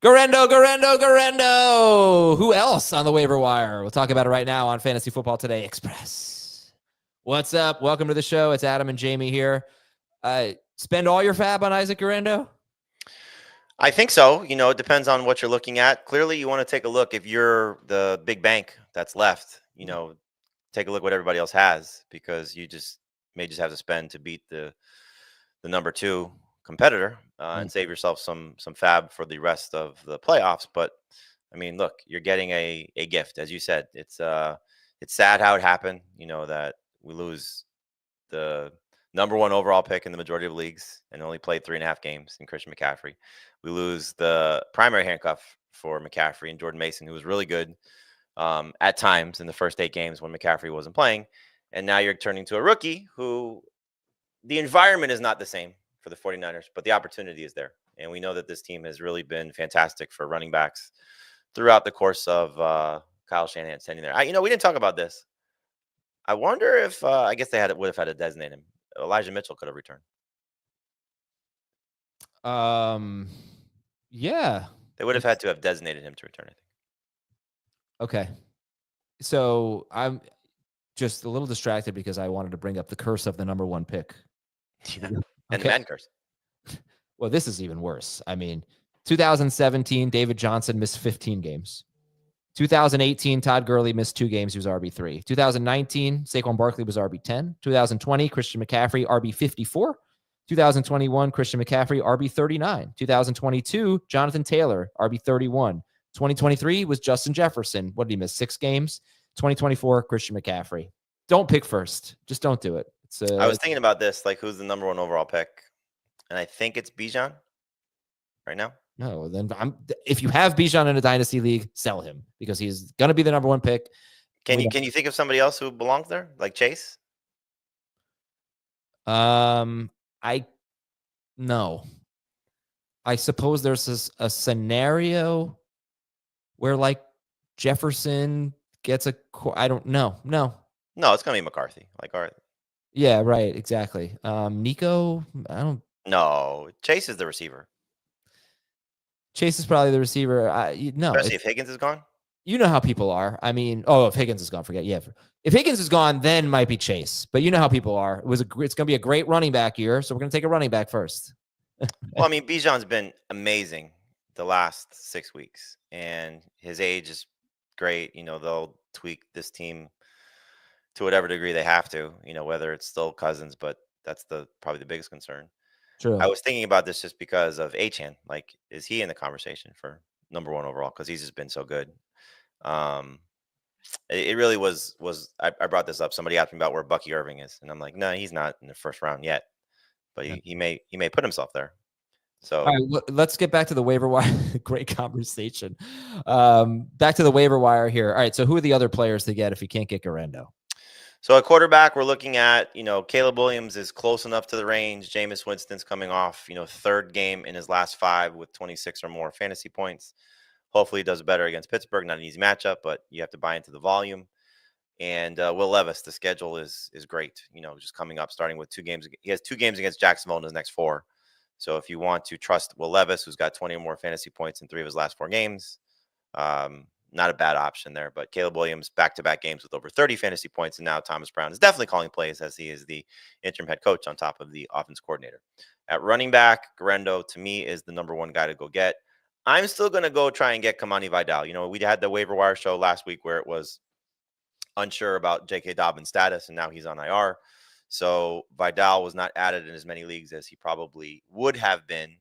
Guerendo. Who else on the waiver wire? We'll talk about it right now on Fantasy Football Today Express. What's up? Welcome to the show. It's Adam and Jamie here. Spend all your fab on Isaac Guerendo? I think so. It depends on what you're looking at. Clearly, you want to take a look if you're the big bank that's left, take a look what everybody else has because you may just have to spend to beat the number two competitor and save yourself some fab for the rest of the playoffs. But I mean, look, you're getting a gift, as you said. It's sad how it happened. That we lose the number one overall pick in the majority of leagues and only played 3.5 games in Christian McCaffrey. We lose the primary handcuff for McCaffrey and Jordan Mason, who was really good at times in the first 8 games when McCaffrey wasn't playing. And now you're turning to a rookie who the environment is not the same for the 49ers, but the opportunity is there. And we know that this team has really been fantastic for running backs throughout the course of Kyle Shanahan standing there. We didn't talk about this. I wonder if I guess they would have had to designate him. Elijah Mitchell could have returned. Yeah. They would have had to have designated him to return, I think. Okay. So I'm just a little distracted because I wanted to bring up the curse of the number one pick. Yeah. Okay. And the man curse. Well, this is even worse. I mean, 2017, David Johnson missed 15 games. 2018, Todd Gurley missed 2 games. He was RB3. 2019, Saquon Barkley was RB10. 2020, Christian McCaffrey, RB54. 2021, Christian McCaffrey, RB39. 2022, Jonathan Taylor, RB31. 2023 was Justin Jefferson. What did he miss? 6 games. 2024, Christian McCaffrey. Don't pick first. Just don't do it. I was thinking about this, like who's the number one overall pick? And I think it's Bijan right now. No, then if you have Bijan in a dynasty league, sell him because he's going to be the number one pick. Can you think of somebody else who belongs there, like Chase? No. I suppose there's a scenario where like Jefferson gets I don't know. No, it's going to be McCarthy. Like, all right. Yeah, right. Exactly. Nico, I don't. No, Chase is the receiver. Chase is probably the receiver. No, especially if Higgins is gone. You know how people are. I mean, if Higgins is gone, forget. Yeah, if Higgins is gone, then might be Chase. But you know how people are. It's going to be a great running back year, so we're going to take a running back first. Well, I mean, Bijan's been amazing the last 6 weeks, and his age is great. They'll tweak this team to whatever degree they have to. Whether it's still Cousins, but that's probably the biggest concern. True. I was thinking about this just because of Achane. Like, is he in the conversation for number one overall? Because he's just been so good. It really was. I brought this up. Somebody asked me about where Bucky Irving is, and I'm like, no, he's not in the first round yet, but he may put himself there. So all right, let's get back to the waiver wire. Great conversation. Back to the waiver wire here. All right, so who are the other players to get if you can't get Guerendo? So at quarterback, we're looking at, Caleb Williams is close enough to the range. Jameis Winston's coming off, 3rd game in his last 5 with 26 or more fantasy points. Hopefully he does better against Pittsburgh. Not an easy matchup, but you have to buy into the volume. And Will Levis, the schedule is great. Just coming up, starting with 2 games. He has 2 games against Jacksonville in his next 4. So if you want to trust Will Levis, who's got 20 or more fantasy points in 3 of his last 4 games, not a bad option there. But Caleb Williams, back-to-back games with over 30 fantasy points, and now Thomas Brown is definitely calling plays as he is the interim head coach on top of the offense coordinator. At running back, Guerendo, to me, is the number one guy to go get. I'm still going to go try and get Kimani Vidal. We had the waiver wire show last week where it was unsure about J.K. Dobbins' status, and now he's on IR. So Vidal was not added in as many leagues as he probably would have been.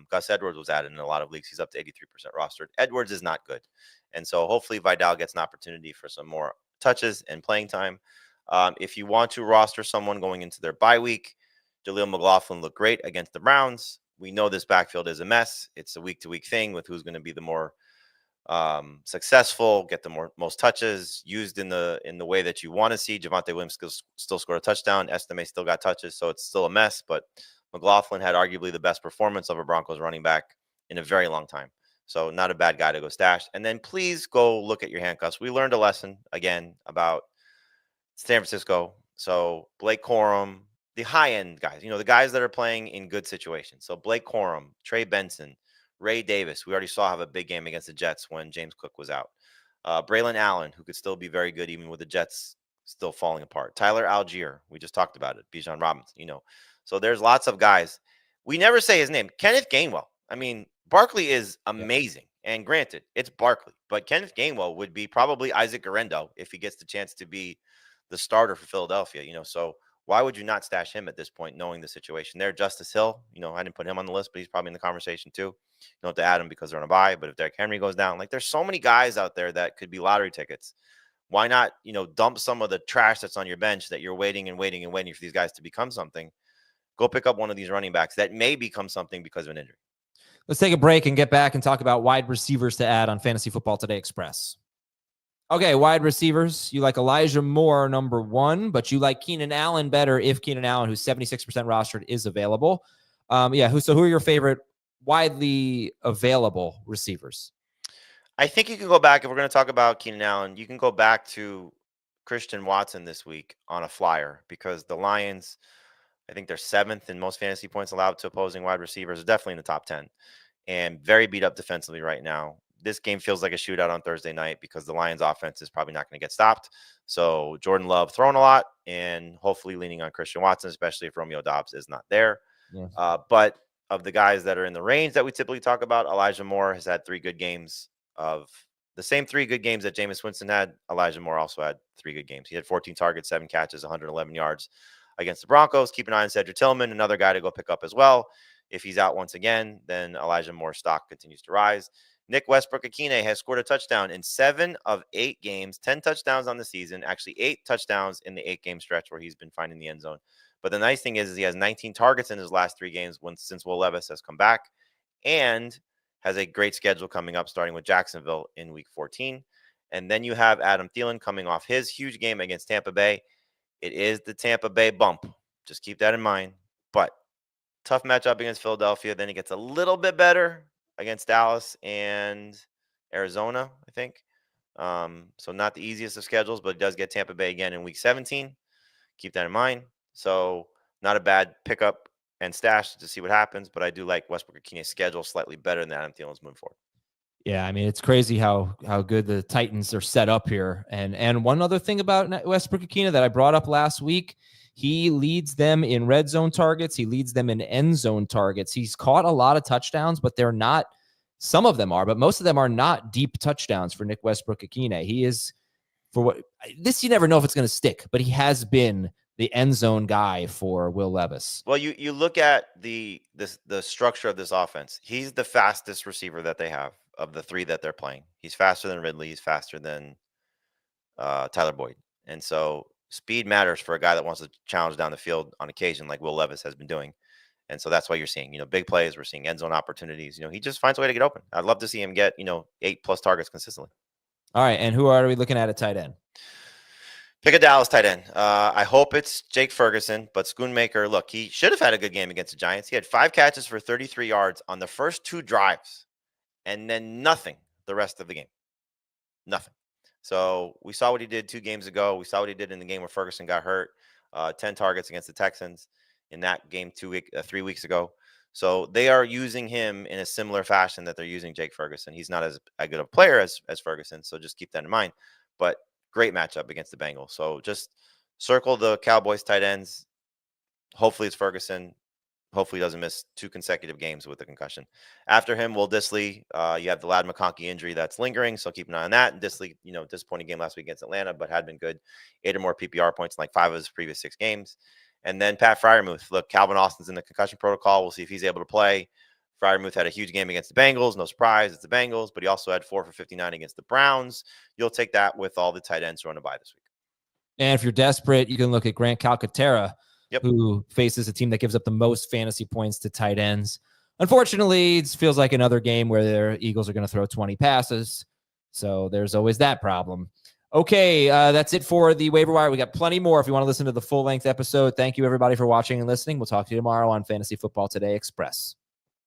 Gus Edwards was added in a lot of leagues. He's up to 83% rostered. Edwards is not good. And so hopefully Vidal gets an opportunity for some more touches and playing time. If you want to roster someone going into their bye week, Jaleel McLaughlin looked great against the Browns. We know this backfield is a mess. It's a week-to-week thing with who's going to be the more successful, get the most touches, used in the way that you want to see. Javonte Williams still scored a touchdown. Estime still got touches, so it's still a mess. But McLaughlin had arguably the best performance of a Broncos running back in a very long time. So not a bad guy to go stash. And then please go look at your handcuffs. We learned a lesson, again, about San Francisco. So Blake Corum, the high-end guys, the guys that are playing in good situations. So Blake Corum, Trey Benson, Ray Davis, we already saw have a big game against the Jets when James Cook was out. Braylon Allen, who could still be very good even with the Jets still falling apart. Tyler Algier, we just talked about it. Bijan Robinson, So there's lots of guys. We never say his name. Kenneth Gainwell. I mean, Barkley is amazing. And granted, it's Barkley. But Kenneth Gainwell would be probably Isaac Guerendo if he gets the chance to be the starter for Philadelphia. So why would you not stash him at this point, knowing the situation there? Justice Hill, I didn't put him on the list, but he's probably in the conversation too. You don't have to add him because they're on a bye. But if Derrick Henry goes down, there's so many guys out there that could be lottery tickets. Why not, dump some of the trash that's on your bench that you're waiting and waiting and waiting for these guys to become something? Go pick up one of these running backs that may become something because of an injury. Let's take a break and get back and talk about wide receivers to add on Fantasy Football Today Express. Okay, wide receivers. You like Elijah Moore, number 1, but you like Keenan Allen better if Keenan Allen, who's 76% rostered, is available. So who are your favorite widely available receivers? I think you can go back, if we're going to talk about Keenan Allen, you can go back to Christian Watson this week on a flyer because the Lions, I think they're 7th in most fantasy points allowed to opposing wide receivers, definitely in the top 10, and very beat up defensively right now. This game feels like a shootout on Thursday night because the Lions offense is probably not going to get stopped. So Jordan Love throwing a lot and hopefully leaning on Christian Watson, especially if Romeo Doubs is not there. Yeah. But of the guys that are in the range that we typically talk about, Elijah Moore has had 3 good games. Of the same 3 good games that Jameis Winston had, Elijah Moore also had 3 good games. He had 14 targets, 7 catches, 111 yards against the Broncos. Keep an eye on Cedric Tillman, another guy to go pick up as well. If he's out once again, then Elijah Moore's stock continues to rise. Nick Westbrook-Akine has scored a touchdown in 7 of 8 games, 10 touchdowns on the season, actually 8 touchdowns in the 8-game stretch where he's been finding the end zone. But the nice thing is he has 19 targets in his last 3 games since Will Levis has come back, and has a great schedule coming up, starting with Jacksonville in Week 14. And then you have Adam Thielen coming off his huge game against Tampa Bay. It is the Tampa Bay bump. Just keep that in mind. But tough matchup against Philadelphia. Then it gets a little bit better against Dallas and Arizona, I think. So not the easiest of schedules, but it does get Tampa Bay again in Week 17. Keep that in mind. So not a bad pickup and stash to see what happens, but I do like Westbrook-Akine's schedule slightly better than Adam Thielen's moving forward. Yeah, I mean, it's crazy how good the Titans are set up here. And one other thing about Westbrook-Akine that I brought up last week, he leads them in red zone targets. He leads them in end zone targets. He's caught a lot of touchdowns, but they're not, some of them are, but most of them are not deep touchdowns for Nick Westbrook-Akine. He is, for what this, you never know if it's going to stick, but he has been the end zone guy for Will Levis. Well, you look at the structure of this offense. He's the fastest receiver that they have of the 3 that they're playing. He's faster than Ridley. He's faster than Tyler Boyd. And so speed matters for a guy that wants to challenge down the field on occasion, like Will Levis has been doing. And so that's why you're seeing, big plays. We're seeing end zone opportunities. He just finds a way to get open. I'd love to see him get, 8+ targets consistently. All right. And who are we looking at tight end? Pick a Dallas tight end. I hope it's Jake Ferguson, but Schoonmaker, look, he should have had a good game against the Giants. He had 5 catches for 33 yards on the first 2 drives, and then nothing the rest of the game. Nothing. So we saw what he did 2 games ago. We saw what he did in the game where Ferguson got hurt. 10 targets against the Texans in that game 3 weeks ago. So they are using him in a similar fashion that they're using Jake Ferguson. He's not as good a player as Ferguson, so just keep that in mind. But great matchup against the Bengals. So just circle the Cowboys tight ends. Hopefully it's Ferguson. Hopefully he doesn't miss 2 consecutive games with a concussion. After him, Will Dissly. You have the Ladd McConkey injury that's lingering, so keep an eye on that. And Dissly, disappointing game last week against Atlanta, but had been good. 8 or more PPR points in 5 of his previous 6 games. And then Pat Freiermuth. Look, Calvin Austin's in the concussion protocol. We'll see if he's able to play. Freiermuth had a huge game against the Bengals. No surprise, it's the Bengals, but he also had 4 for 59 against the Browns. You'll take that with all the tight ends who are on a bye this week. And if you're desperate, you can look at Grant Calcaterra, Yep. who faces a team that gives up the most fantasy points to tight ends. Unfortunately, it feels like another game where their Eagles are going to throw 20 passes. So there's always that problem. Okay, that's it for the waiver wire. We got plenty more if you want to listen to the full-length episode. Thank you, everybody, for watching and listening. We'll talk to you tomorrow on Fantasy Football Today Express.